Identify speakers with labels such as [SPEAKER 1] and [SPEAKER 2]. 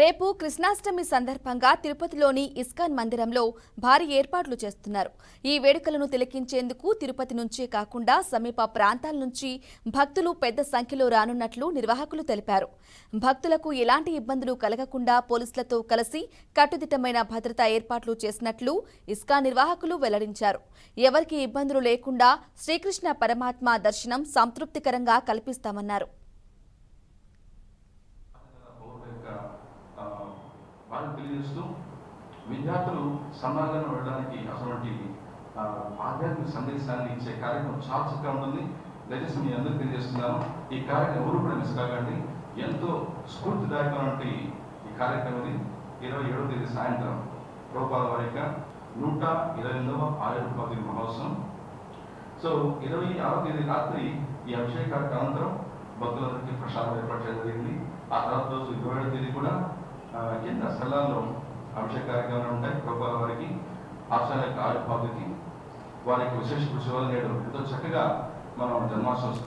[SPEAKER 1] రేపు కృష్ణాష్టమి సందర్భంగా తిరుపతిలోని ఇస్కాన్ మందిరంలో భారీ ఏర్పాట్లు చేస్తున్నారు. ఈ వేడుకలను తిలకించేందుకు తిరుపతి నుంచే కాకుండా సమీప ప్రాంతాల నుంచి భక్తులు పెద్ద సంఖ్యలో రానున్నట్లు నిర్వాహకులు తెలిపారు. భక్తులకు ఎలాంటి ఇబ్బందులు కలగకుండా పోలీసులతో కలిసి కట్టుదిట్టమైన భద్రతా ఏర్పాట్లు చేసినట్లు ఇస్కాన్ నిర్వాహకులు వెల్లడించారు. ఎవరికీ ఇబ్బందులు లేకుండా శ్రీకృష్ణ పరమాత్మ దర్శనం సంతృప్తికరంగా కల్పిస్తామన్నారు.
[SPEAKER 2] వాళ్ళని తెలియజేస్తూ విద్యార్థులు సమాజంలో వెళ్ళడానికి అటువంటి ఆధ్యాత్మిక సందేశాన్ని ఇచ్చే కార్యక్రమం చాలా చక్కగా ఉంటుంది. దయచేసి మీ అందరూ తెలియజేస్తున్నాను, ఈ కార్యక్రమం ఎవరు కూడా మిస్ కాకండి. ఎంతో స్ఫూర్తిదాయకమైనటువంటి ఈ కార్యక్రమం 27వ తేదీ సాయంత్రం ప్రభుపాద వారి యొక్క 128వ ఆయుర్వేద మహోత్సవం. సో 26వ తేదీ రాత్రి ఈ అభిషేక కార్యక్రమం అనంతరం భక్తులందరికీ ప్రసాదం ఏర్పాటు చేయడం జరిగింది. ఆ తర్వాత రోజు 27వ తేదీ కూడా ఎన్నో స్థలాల్లో అభిషేక కార్యక్రమాలు ఉంటాయి. ప్రభుపాద వారికి ఆచార్య యొక్క ఆయుర్భావికి వారి యొక్క విశేష కృషి వల్ల నేడు ఎంతో చక్కగా మనం జన్మాష్టమి